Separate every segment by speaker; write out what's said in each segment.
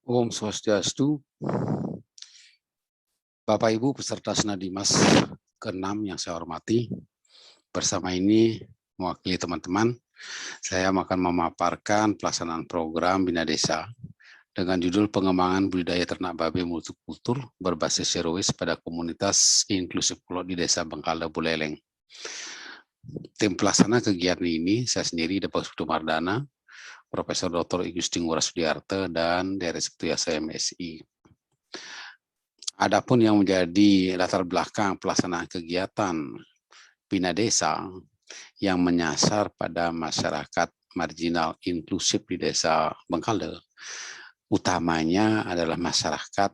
Speaker 1: Om Swastiastu, Bapak Ibu peserta Senadimas ke-6 yang saya hormati. Bersama ini mewakili teman-teman, saya akan memaparkan pelaksanaan program Bina Desa dengan judul pengembangan budidaya ternak babi multikultur berbasis zero waste pada komunitas inklusif pulau di Desa Bengkala Buleleng. Tim pelaksana kegiatan ini saya sendiri, Bapak Putu Mardana, Profesor Dr. Igusti Ngurah Sudiarte, dan dari Sekretariat MSI. Adapun yang menjadi latar belakang pelaksanaan kegiatan Bina Desa yang menyasar pada masyarakat marginal inklusif di Desa Bengkale, utamanya adalah masyarakat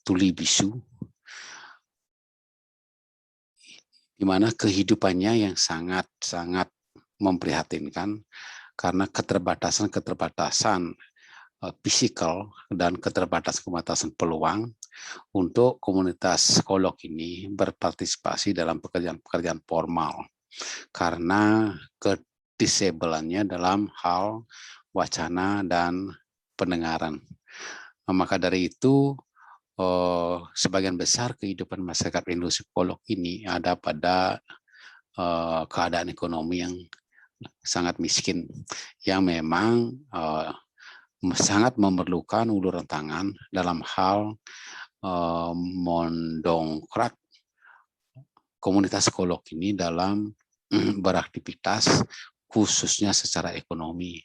Speaker 1: tuli bisu, di mana kehidupannya yang sangat memprihatinkan karena keterbatasan fisikal dan keterbatasan peluang untuk komunitas kolok ini berpartisipasi dalam pekerjaan formal karena kedisableannya dalam hal wacana dan pendengaran. Maka dari itu sebagian besar kehidupan masyarakat inklusif kolok ini ada pada keadaan ekonomi yang sangat miskin, yang memang sangat memerlukan uluran tangan dalam hal mendongkrak komunitas kolok ini dalam beraktivitas khususnya secara ekonomi.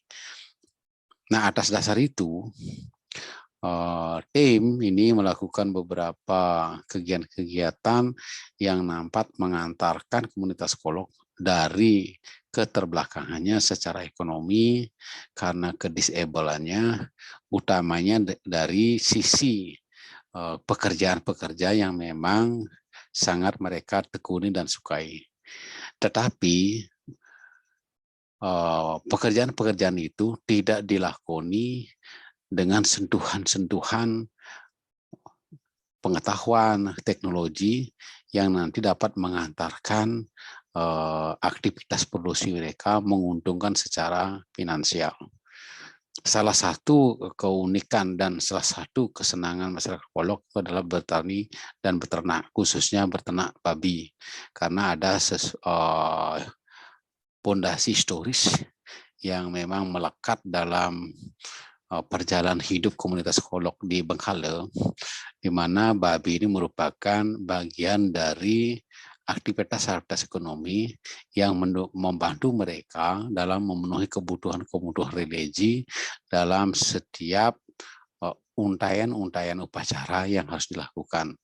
Speaker 1: Nah, atas dasar itu tim ini melakukan beberapa kegiatan-kegiatan yang nampak mengantarkan komunitas kolok dari keterbelakangannya secara ekonomi karena kedisableannya, utamanya dari sisi pekerjaan-pekerjaan yang memang sangat mereka tekuni dan sukai. Tetapi pekerjaan-pekerjaan itu tidak dilakoni dengan sentuhan-sentuhan pengetahuan teknologi yang nanti dapat mengantarkan aktivitas produksi mereka menguntungkan secara finansial. Salah satu keunikan dan salah satu kesenangan masyarakat kolok adalah bertani dan beternak, khususnya beternak babi, karena ada pondasi historis yang memang melekat dalam perjalanan hidup komunitas kolok di Bengkale, di mana babi ini merupakan bagian dari aktivitas ekonomi yang membantu mereka dalam memenuhi kebutuhan religi dalam setiap untayan upacara yang harus dilakukan.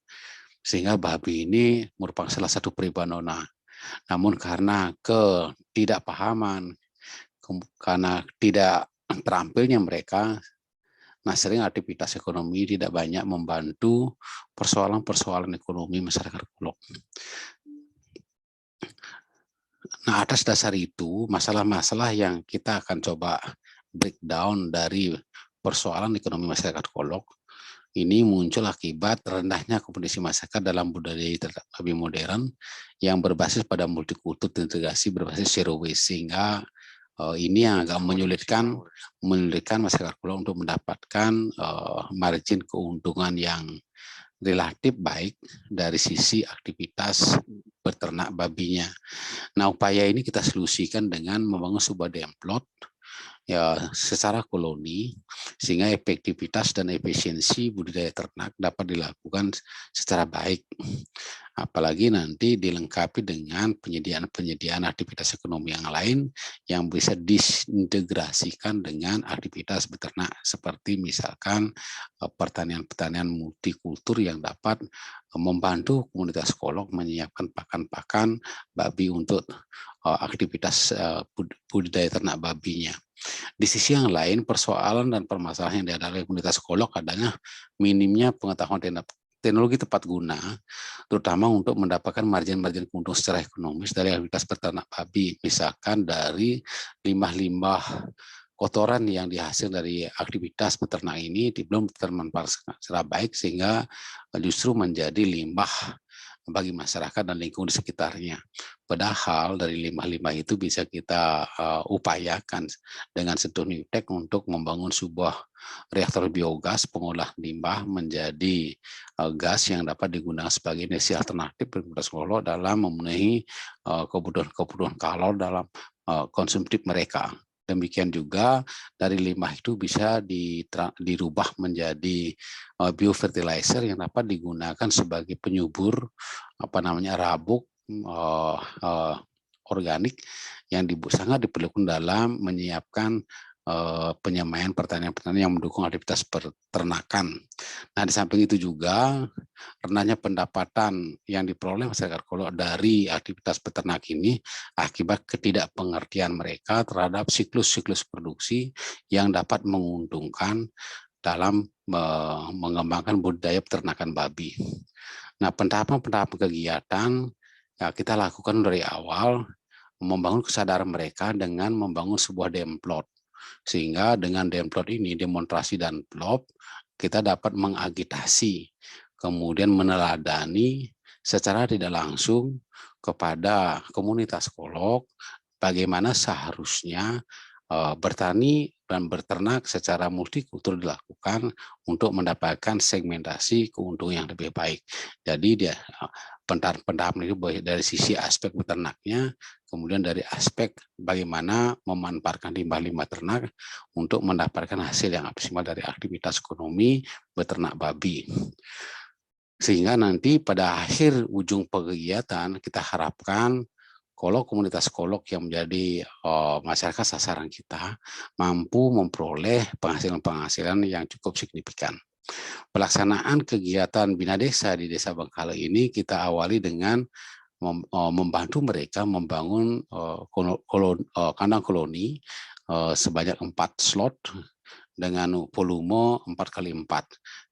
Speaker 1: Sehingga babi ini merupakan salah satu pribadona. Namun karena ketidakpahaman, karena tidak terampilnya mereka, nah sering aktivitas ekonomi tidak banyak membantu persoalan-persoalan ekonomi masyarakat kolok. Nah, atas dasar itu, masalah-masalah yang kita akan coba breakdown dari persoalan ekonomi masyarakat kolok ini muncul akibat rendahnya kompetensi masyarakat dalam budaya lebih modern yang berbasis pada multikultur integrasi berbasis zero waste, sehingga ini yang agak menyulitkan masyarakat kolok untuk mendapatkan margin keuntungan yang relatif baik dari sisi aktivitas beternak babinya. Nah, upaya ini kita solusikan dengan membangun sebuah demplot ya secara koloni, sehingga efektivitas dan efisiensi budidaya ternak dapat dilakukan secara baik. Apalagi nanti dilengkapi dengan penyediaan aktivitas ekonomi yang lain yang bisa diintegrasikan dengan aktivitas beternak, seperti misalkan pertanian multikultur yang dapat membantu komunitas kolok menyiapkan pakan-pakan babi untuk aktivitas budidaya ternak babinya. Di sisi yang lain, persoalan dan permasalahan yang dihadapi komunitas kolok adalah minimnya pengetahuan teknologi tepat guna, terutama untuk mendapatkan margin keuntungan secara ekonomis dari aktivitas peternak babi, misalkan dari limbah-limbah kotoran yang dihasil dari aktivitas peternak ini belum termanfaatkan secara baik, sehingga justru menjadi limbah bagi masyarakat dan lingkungan di sekitarnya. Padahal dari limbah-limbah itu bisa kita upayakan dengan sentuh Newtek untuk membangun sebuah reaktor biogas pengolah limbah menjadi gas yang dapat digunakan sebagai energi alternatif Komunitas Kolok dalam memenuhi kebutuhan kalor dalam konsumtif mereka. Demikian juga dari limbah itu bisa dirubah menjadi biofertilizer yang dapat digunakan sebagai penyubur rabuk organik yang sangat diperlukan dalam menyiapkan penyemaian pertanian-pertanian yang mendukung aktivitas peternakan. Nah, di samping itu juga rendahnya pendapatan yang diperoleh masyarakat Kolok dari aktivitas peternak ini akibat ketidakpengertian mereka terhadap siklus-siklus produksi yang dapat menguntungkan dalam mengembangkan budaya peternakan babi. Nah, pentahapan-pentahapan kegiatan ya kita lakukan dari awal, membangun kesadaran mereka dengan membangun sebuah demplot. Sehingga dengan demplot ini, demonstrasi dan plot, kita dapat mengagitasi, kemudian meneladani secara tidak langsung kepada komunitas Kolok bagaimana seharusnya bertani dan beternak secara multikultur dilakukan untuk mendapatkan segmentasi keuntungan yang lebih baik. Jadi dia pendapat itu dari sisi aspek peternaknya, kemudian dari aspek bagaimana memanfaatkan limbah-limbah ternak untuk mendapatkan hasil yang maksimal dari aktivitas ekonomi beternak babi. Sehingga nanti pada akhir ujung kegiatan kita harapkan komunitas Kolok yang menjadi masyarakat sasaran kita mampu memperoleh penghasilan-penghasilan yang cukup signifikan. Pelaksanaan kegiatan Bina Desa di Desa Bengkale ini kita awali dengan membantu mereka membangun kandang koloni sebanyak 4 slot dengan volume 4x4,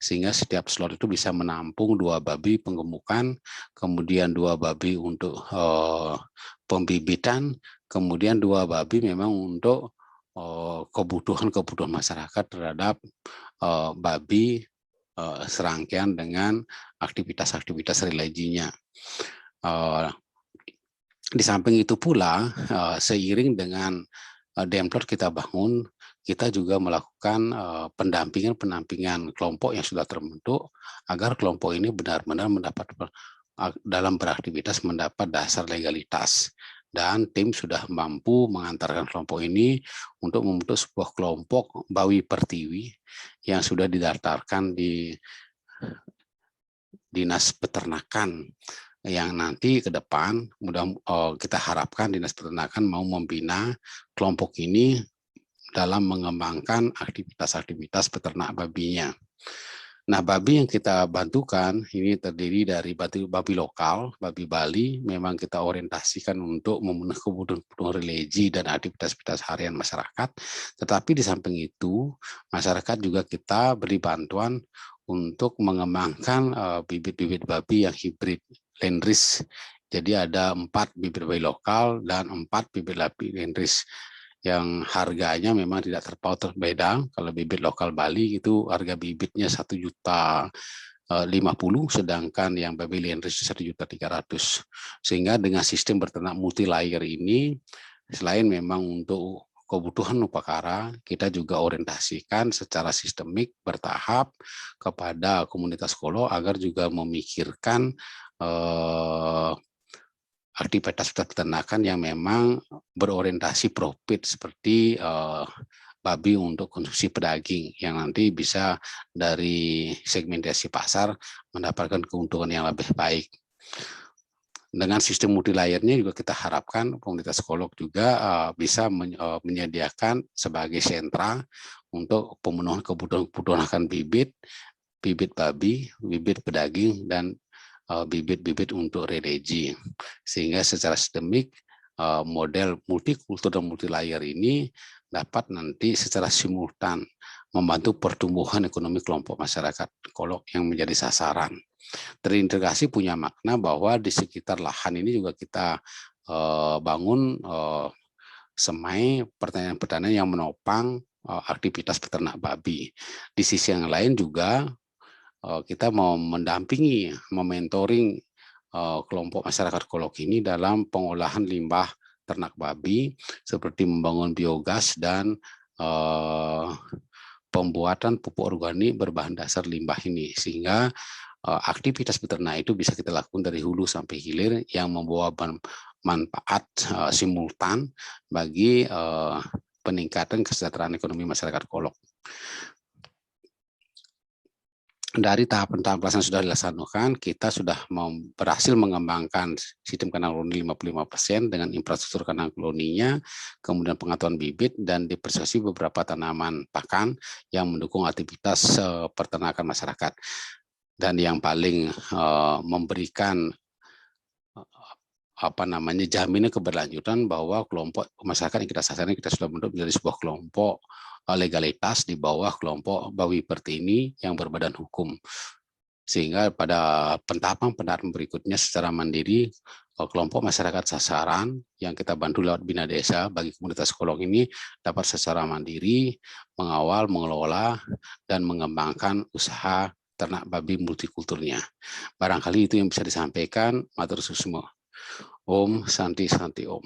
Speaker 1: sehingga setiap slot itu bisa menampung 2 babi penggemukan, kemudian 2 babi untuk pembibitan, kemudian 2 babi memang untuk kebutuhan masyarakat terhadap babi serangkaian dengan aktivitas-aktivitas religinya. Di samping itu pula, seiring dengan demplot kita bangun, kita juga melakukan pendampingan kelompok yang sudah terbentuk agar kelompok ini benar-benar mendapat dalam beraktivitas mendapat dasar legalitas, dan tim sudah mampu mengantarkan kelompok ini untuk membentuk sebuah kelompok Bawi Pertiwi yang sudah didaftarkan di Dinas Peternakan, yang nanti ke depan kita harapkan Dinas Peternakan mau membina kelompok ini dalam mengembangkan aktivitas-aktivitas peternak babinya. Nah, babi yang kita bantukan ini terdiri dari babi lokal, babi Bali, memang kita orientasikan untuk memenuhi kebutuhan religi dan aktivitas harian masyarakat. Tetapi di samping itu, masyarakat juga kita beri bantuan untuk mengembangkan bibit-bibit babi yang hibrid, Landrace. Jadi ada 4 bibit babi lokal dan 4 bibit babi Landrace, yang harganya memang tidak terpaut berbeda. Kalau bibit lokal Bali itu harga bibitnya 1.050.000, sedangkan yang babi Landrace 1.300.000. Sehingga dengan sistem beternak multi layer ini, selain memang untuk kebutuhan upakara, kita juga orientasikan secara sistemik bertahap kepada komunitas Kolok agar juga memikirkan aktivitas peternakan yang memang berorientasi profit, seperti babi untuk konsumsi pedaging yang nanti bisa dari segmentasi pasar mendapatkan keuntungan yang lebih baik. Dengan sistem multi-layernya juga kita harapkan komunitas Kolok juga bisa menyediakan sebagai sentra untuk pemenuhan kebutuhan akan bibit babi, bibit pedaging, dan bibit-bibit untuk religi, sehingga secara sistemik model multikultur dan multilayer ini dapat nanti secara simultan membantu pertumbuhan ekonomi kelompok masyarakat Kolok yang menjadi sasaran. Terintegrasi punya makna bahwa di sekitar lahan ini juga kita bangun semai pertanian-pertanian yang menopang aktivitas peternak babi. Di sisi yang lain juga kita mau mendampingi, mementoring kelompok masyarakat Kolok ini dalam pengolahan limbah ternak babi seperti membangun biogas dan pembuatan pupuk organik berbahan dasar limbah ini, sehingga aktivitas beternak itu bisa kita lakukan dari hulu sampai hilir yang membawa manfaat simultan bagi peningkatan kesejahteraan ekonomi masyarakat Kolok. Dari tahapan-tahapan pelaksanaan sudah dilaksanakan, kita sudah berhasil mengembangkan sistem kandang koloni 55% dengan infrastruktur kandang koloninya, kemudian pengetahuan bibit, dan dipersosialisasi beberapa tanaman pakan yang mendukung aktivitas peternakan masyarakat. Dan yang paling memberikan jaminan keberlanjutan bahwa kelompok masyarakat yang kita sasaran kita sudah bentuk menjadi sebuah kelompok legalitas di bawah kelompok Bawi Pertini yang berbadan hukum, sehingga pada tahapan berikutnya secara mandiri kelompok masyarakat sasaran yang kita bantu lewat Bina Desa bagi komunitas Kolok ini dapat secara mandiri mengawal, mengelola, dan mengembangkan usaha ternak babi multikulturnya. Barangkali itu yang bisa disampaikan. Matur susmo. Om Santi Santi Om.